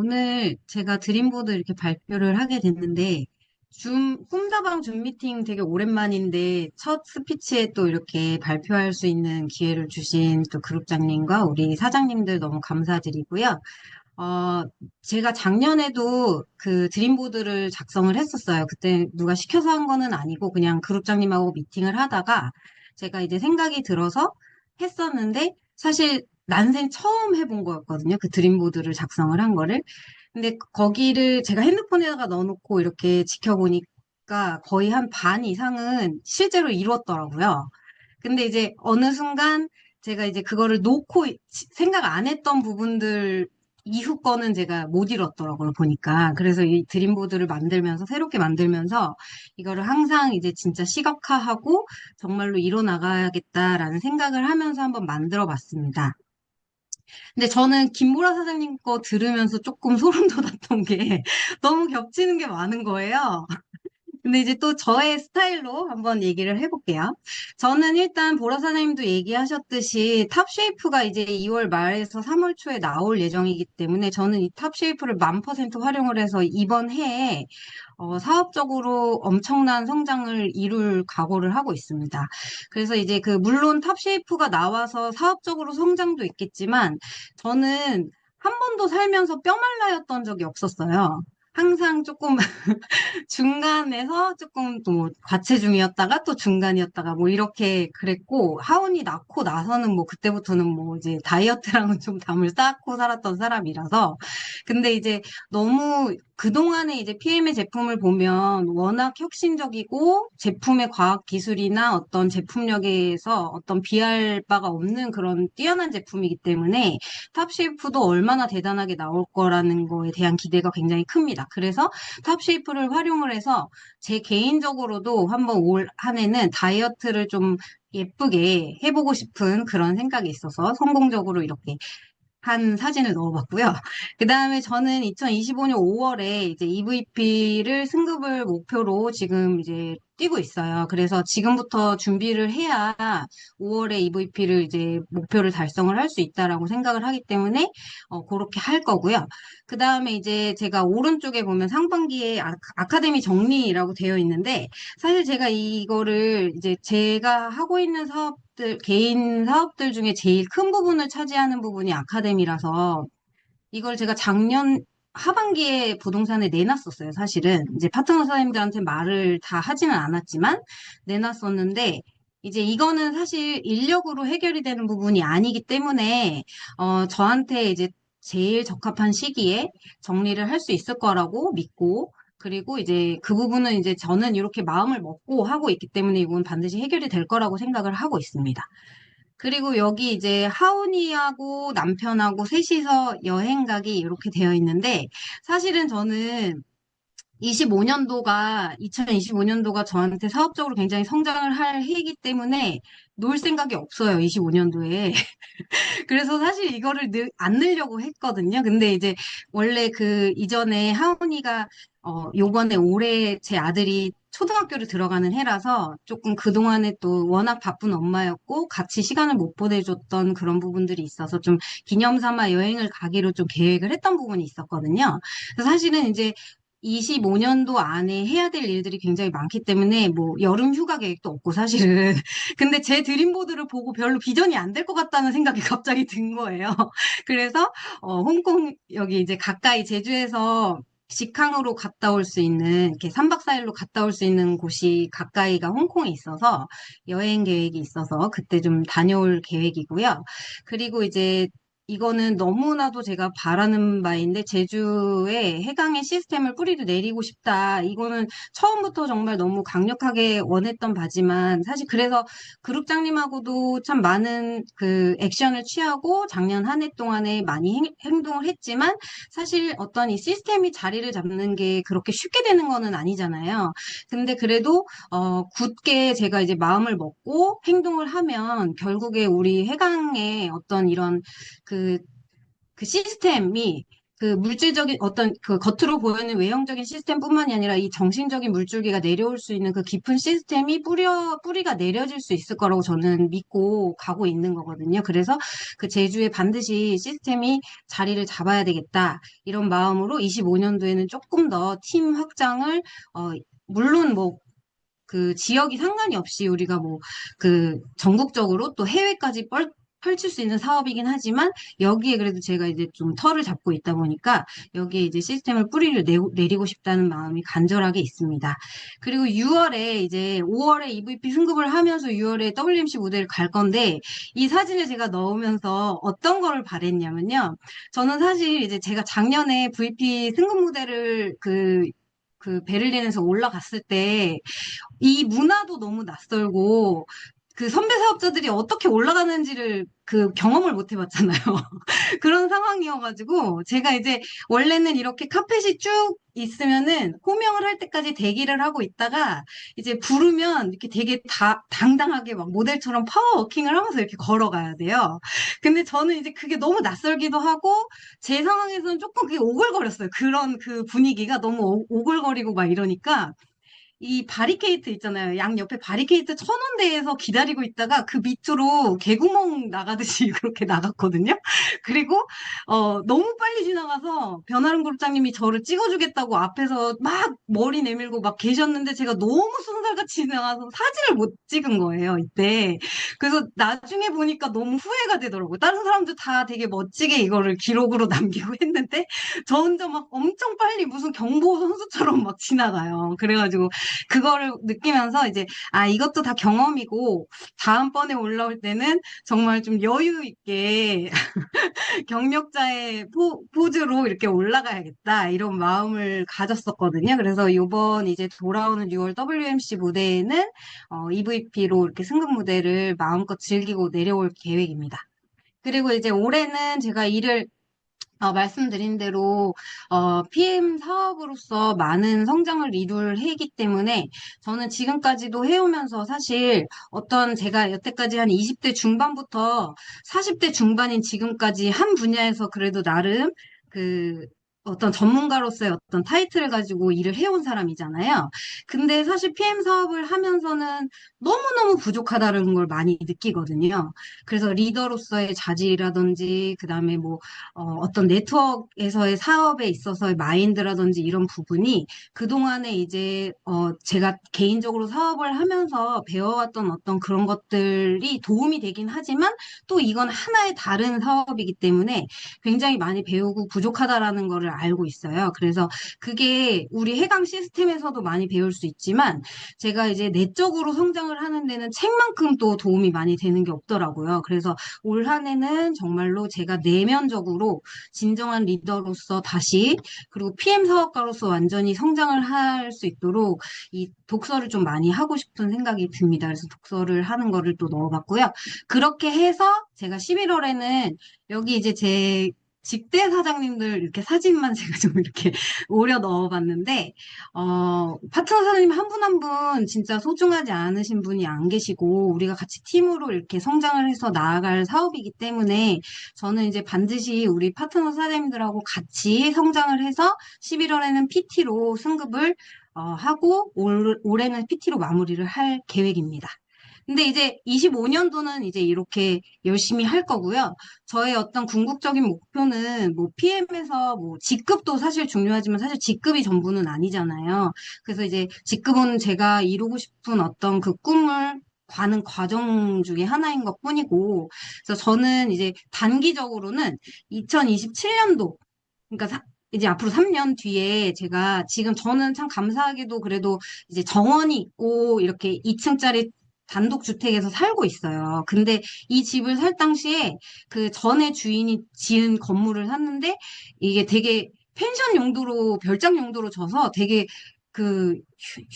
오늘 제가 드림보드 이렇게 발표를 하게 됐는데, 꿈다방 줌 미팅 되게 오랜만인데, 첫 스피치에 또 이렇게 발표할 수 있는 기회를 주신 또 그룹장님과 우리 사장님들 너무 감사드리고요. 어, 제가 작년에도 그 드림보드를 작성을 했었어요. 그때 누가 시켜서 한 거는 아니고, 그냥 그룹장님하고 미팅을 하다가, 제가 이제 생각이 들어서 했었는데, 사실 난생 처음 해본 거였거든요. 그 드림보드를 작성을 한 거를. 근데 거기를 제가 핸드폰에다가 넣어놓고 이렇게 지켜보니까 거의 한 반 이상은 실제로 이루었더라고요. 근데 이제 어느 순간 제가 이제 그거를 놓고 생각 안 했던 부분들 이후 거는 제가 못 이뤘더라고요, 보니까. 그래서 이 드림보드를 만들면서, 새롭게 만들면서 이거를 항상 이제 진짜 시각화하고 정말로 이뤄나가야겠다라는 생각을 하면서 한번 만들어 봤습니다. 근데 저는 김보라 사장님 거 들으면서 조금 소름 돋았던 게 너무 겹치는 게 많은 거예요. 근데 이제 또 저의 스타일로 한번 얘기를 해볼게요. 저는 일단 보라 사장님도 얘기하셨듯이 탑쉐이프가 이제 2월 말에서 3월 초에 나올 예정이기 때문에 저는 이 탑쉐이프를 1000% 활용을 해서 이번 해에 사업적으로 엄청난 성장을 이룰 각오를 하고 있습니다. 그래서 이제 물론 탑쉐이프가 나와서 사업적으로 성장도 있겠지만 저는 한 번도 살면서 뼈 말라였던 적이 없었어요. 항상 조금 중간에서 조금 또 과체중이었다가 또 중간이었다가 뭐 이렇게 그랬고 하온이 낳고 나서는 뭐 그때부터는 뭐 이제 다이어트랑은 좀 담을 쌓고 살았던 사람이라서 근데 이제 너무 그동안에 이제 PM의 제품을 보면 워낙 혁신적이고 제품의 과학 기술이나 어떤 제품력에서 어떤 비할 바가 없는 그런 뛰어난 제품이기 때문에 탑쉐이프도 얼마나 대단하게 나올 거라는 거에 대한 기대가 굉장히 큽니다. 그래서 탑쉐이프를 활용을 해서 제 개인적으로도 한번 올 한 해는 다이어트를 좀 예쁘게 해보고 싶은 그런 생각이 있어서 성공적으로 이렇게 한 사진을 넣어봤고요. 그 다음에 저는 2025년 5월에 이제 EVP를 승급을 목표로 지금 이제 뛰고 있어요. 그래서 지금부터 준비를 해야 5월에 EVP를 이제 목표를 달성을 할 수 있다라고 생각을 하기 때문에 그렇게 할 거고요. 그 다음에 이제 제가 오른쪽에 보면 상반기에 아카데미 정리라고 되어 있는데 사실 제가 이거를 이제 제가 하고 있는 개인 사업들 중에 제일 큰 부분을 차지하는 부분이 아카데미라서 이걸 제가 작년 하반기에 부동산에 내놨었어요, 사실은. 이제 파트너 사장님들한테 말을 다 하지는 않았지만 내놨었는데 이제 이거는 사실 인력으로 해결이 되는 부분이 아니기 때문에 저한테 이제 제일 적합한 시기에 정리를 할 수 있을 거라고 믿고 그리고 이제 그 부분은 이제 저는 이렇게 마음을 먹고 하고 있기 때문에 이건 반드시 해결이 될 거라고 생각을 하고 있습니다. 그리고 여기 이제 하은이하고 남편하고 셋이서 여행 가기 이렇게 되어 있는데 사실은 저는 2025년도가 저한테 사업적으로 굉장히 성장을 할 해이기 때문에 놀 생각이 없어요, 25년도에. 그래서 사실 이거를 안 늘려고 했거든요. 근데 이제 원래 그 이전에 하은이가 요번에 올해 제 아들이 초등학교를 들어가는 해라서 조금 그동안에 또 워낙 바쁜 엄마였고 같이 시간을 못 보내줬던 그런 부분들이 있어서 좀 기념 삼아 여행을 가기로 좀 계획을 했던 부분이 있었거든요. 그래서 사실은 이제 25년도 안에 해야 될 일들이 굉장히 많기 때문에 뭐 여름 휴가 계획도 없고 사실은 근데 제 드림보드를 보고 별로 비전이 안 될 것 같다는 생각이 갑자기 든 거예요. 그래서 홍콩 여기 이제 가까이 제주에서 직항으로 갔다 올 수 있는 이렇게 3박 4일로 갔다 올 수 있는 곳이 가까이가 홍콩에 있어서 여행 계획이 있어서 그때 좀 다녀올 계획이고요. 그리고 이제 이거는 너무나도 제가 바라는 바인데 제주에 해강의 시스템을 뿌리를 내리고 싶다. 이거는 처음부터 정말 너무 강력하게 원했던 바지만 사실 그래서 그룹장님하고도 참 많은 그 액션을 취하고 작년 한 해 동안에 많이 행동을 했지만 사실 어떤 이 시스템이 자리를 잡는 게 그렇게 쉽게 되는 거는 아니잖아요. 근데 그래도 굳게 제가 이제 마음을 먹고 행동을 하면 결국에 우리 해강의 어떤 이런 그 그 시스템이 그 물질적인 어떤 그 겉으로 보이는 외형적인 시스템뿐만이 아니라 이 정신적인 물줄기가 내려올 수 있는 그 깊은 시스템이 뿌리가 내려질 수 있을 거라고 저는 믿고 가고 있는 거거든요. 그래서 그 제주에 반드시 시스템이 자리를 잡아야 되겠다. 이런 마음으로 25년도에는 조금 더 팀 확장을, 물론 뭐 그 지역이 상관이 없이 우리가 뭐 그 전국적으로 또 해외까지 펼칠 수 있는 사업이긴 하지만 여기에 그래도 제가 이제 좀 터를 잡고 있다 보니까 여기에 이제 시스템을 뿌리를 내리고 싶다는 마음이 간절하게 있습니다. 그리고 6월에 이제 5월에 EVP 승급을 하면서 6월에 WMC 무대를 갈 건데 이 사진을 제가 넣으면서 어떤 거를 바랬냐면요. 저는 사실 이제 제가 작년에 VP 승급 무대를 그 베를린에서 올라갔을 때 이 문화도 너무 낯설고 그 선배 사업자들이 어떻게 올라가는지를 그 경험을 못 해봤잖아요. 그런 상황이어가지고 제가 이제 원래는 이렇게 카펫이 쭉 있으면은 호명을 할 때까지 대기를 하고 있다가 이제 부르면 이렇게 되게 당당하게 막 모델처럼 파워워킹을 하면서 이렇게 걸어가야 돼요. 근데 저는 이제 그게 너무 낯설기도 하고 제 상황에서는 조금 그게 오글거렸어요. 그런 그 분위기가 너무 오글거리고 막 이러니까 이 바리케이트 있잖아요. 양 옆에 바리케이트 천원대에서 기다리고 있다가 그 밑으로 개구멍 나가듯이 그렇게 나갔거든요. 그리고 너무 빨리 지나가서 변아름 그룹장님이 저를 찍어주겠다고 앞에서 막 머리 내밀고 막 계셨는데 제가 너무 순살같이 지나가서 사진을 못 찍은 거예요, 이때. 그래서 나중에 보니까 너무 후회가 되더라고요. 다른 사람들 다 되게 멋지게 이거를 기록으로 남기고 했는데 저 혼자 막 엄청 빨리 무슨 경보 선수처럼 막 지나가요. 그래가지고 그거를 느끼면서 이제, 이것도 다 경험이고, 다음번에 올라올 때는 정말 좀 여유 있게 경력자의 포즈로 이렇게 올라가야겠다, 이런 마음을 가졌었거든요. 그래서 이번 이제 돌아오는 6월 WMC 무대에는, EVP로 이렇게 승급 무대를 마음껏 즐기고 내려올 계획입니다. 그리고 이제 올해는 제가 일을 말씀드린 대로 PM 사업으로서 많은 성장을 이룰 해이기 때문에 저는 지금까지도 해오면서 사실 어떤 제가 여태까지 한 20대 중반부터 40대 중반인 지금까지 한 분야에서 그래도 나름 그 어떤 전문가로서의 어떤 타이틀을 가지고 일을 해온 사람이잖아요. 근데 사실 PM 사업을 하면서는 너무너무 부족하다는 걸 많이 느끼거든요. 그래서 리더로서의 자질이라든지, 그 다음에 뭐 어떤 네트워크에서의 사업에 있어서의 마인드라든지 이런 부분이 그동안에 이제 제가 개인적으로 사업을 하면서 배워왔던 어떤 그런 것들이 도움이 되긴 하지만 또 이건 하나의 다른 사업이기 때문에 굉장히 많이 배우고 부족하다라는 거를 알고 있어요. 그래서 그게 우리 해강 시스템에서도 많이 배울 수 있지만 제가 이제 내적으로 성장을 하는 데는 책만큼 또 도움이 많이 되는 게 없더라고요. 그래서 올 한 해는 정말로 제가 내면적으로 진정한 리더로서 다시 그리고 PM 사업가로서 완전히 성장을 할 수 있도록 이 독서를 좀 많이 하고 싶은 생각이 듭니다. 그래서 독서를 하는 거를 또 넣어봤고요. 그렇게 해서 제가 11월에는 여기 이제 제 직대 사장님들 이렇게 사진만 제가 좀 이렇게 오려 넣어봤는데, 파트너 사장님 한 분 한 분 진짜 소중하지 않으신 분이 안 계시고, 우리가 같이 팀으로 이렇게 성장을 해서 나아갈 사업이기 때문에, 저는 이제 반드시 우리 파트너 사장님들하고 같이 성장을 해서 11월에는 PT로 승급을 하고, 올해는 PT로 마무리를 할 계획입니다. 근데 이제 25년도는 이제 이렇게 열심히 할 거고요. 저의 어떤 궁극적인 목표는 뭐 PM에서 뭐 직급도 사실 중요하지만 사실 직급이 전부는 아니잖아요. 그래서 이제 직급은 제가 이루고 싶은 어떤 그 꿈을 가는 과정 중에 하나인 것 뿐이고, 그래서 저는 이제 단기적으로는 2027년도, 그러니까 이제 앞으로 3년 뒤에 제가 지금 저는 참 감사하게도 그래도 이제 정원이 있고 이렇게 2층짜리 단독주택에서 살고 있어요. 근데 이 집을 살 당시에 그 전에 주인이 지은 건물을 샀는데 이게 되게 펜션 용도로, 별장 용도로 져서 되게 그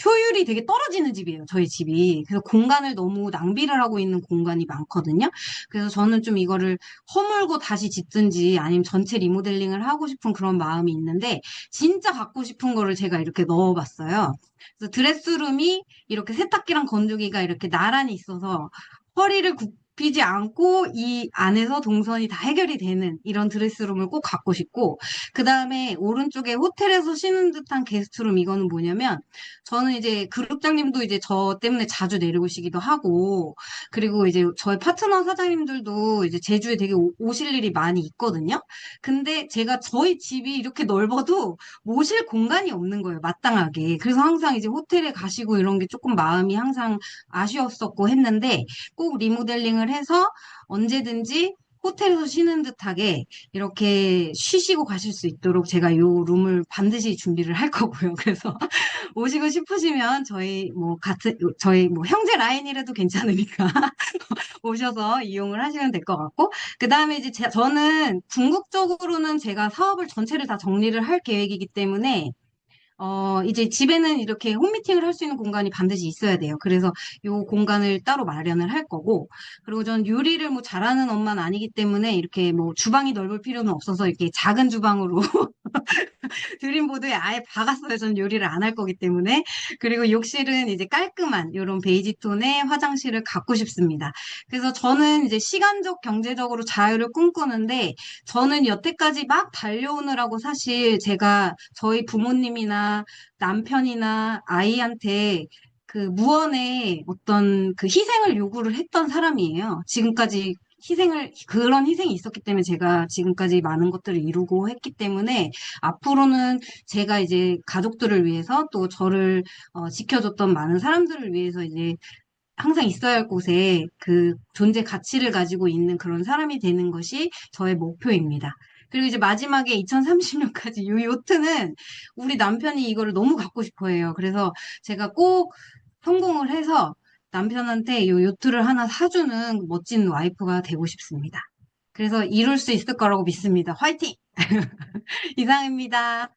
효율이 되게 떨어지는 집이에요, 저희 집이. 그래서 공간을 너무 낭비를 하고 있는 공간이 많거든요. 그래서 저는 좀 이거를 허물고 다시 짓든지 아니면 전체 리모델링을 하고 싶은 그런 마음이 있는데 진짜 갖고 싶은 거를 제가 이렇게 넣어봤어요. 그래서 드레스룸이 이렇게 세탁기랑 건조기가 이렇게 나란히 있어서 허리를 좁히지 않고 이 안에서 동선이 다 해결이 되는 이런 드레스룸을 꼭 갖고 싶고, 그 다음에 오른쪽에 호텔에서 쉬는 듯한 게스트룸, 이거는 뭐냐면, 저는 이제 그룹장님도 이제 저 때문에 자주 내려오시기도 하고, 그리고 이제 저희 파트너 사장님들도 이제 제주에 되게 오실 일이 많이 있거든요. 근데 제가 저희 집이 이렇게 넓어도 모실 공간이 없는 거예요, 마땅하게. 그래서 항상 이제 호텔에 가시고 이런 게 조금 마음이 항상 아쉬웠었고 했는데, 꼭 리모델링을 해서 언제든지 호텔에서 쉬는 듯하게 이렇게 쉬시고 가실 수 있도록 제가 요 룸을 반드시 준비를 할 거고요. 그래서 오시고 싶으시면 저희 뭐 형제 라인이라도 괜찮으니까 오셔서 이용을 하시면 될 것 같고, 그 다음에 이제 저는 궁극적으로는 제가 사업을 전체를 다 정리를 할 계획이기 때문에 이제 집에는 이렇게 홈미팅을 할 수 있는 공간이 반드시 있어야 돼요. 그래서 요 공간을 따로 마련을 할 거고, 그리고 전 요리를 뭐 잘하는 엄마는 아니기 때문에 이렇게 뭐 주방이 넓을 필요는 없어서 이렇게 작은 주방으로 드림보드에 아예 박았어요. 전 요리를 안 할 거기 때문에. 그리고 욕실은 이제 깔끔한 이런 베이지 톤의 화장실을 갖고 싶습니다. 그래서 저는 이제 시간적, 경제적으로 자유를 꿈꾸는데, 저는 여태까지 막 달려오느라고 사실 제가 저희 부모님이나 남편이나 아이한테 그 무언의 어떤 그 희생을 요구를 했던 사람이에요. 지금까지 그런 희생이 있었기 때문에 제가 지금까지 많은 것들을 이루고 했기 때문에, 앞으로는 제가 이제 가족들을 위해서 또 저를 지켜줬던 많은 사람들을 위해서 이제 항상 있어야 할 곳에 그 존재 가치를 가지고 있는 그런 사람이 되는 것이 저의 목표입니다. 그리고 이제 마지막에 2030년까지 이 요트는 우리 남편이 이거를 너무 갖고 싶어 해요. 그래서 제가 꼭 성공을 해서 남편한테 이 요트를 하나 사주는 멋진 와이프가 되고 싶습니다. 그래서 이룰 수 있을 거라고 믿습니다. 화이팅! 이상입니다.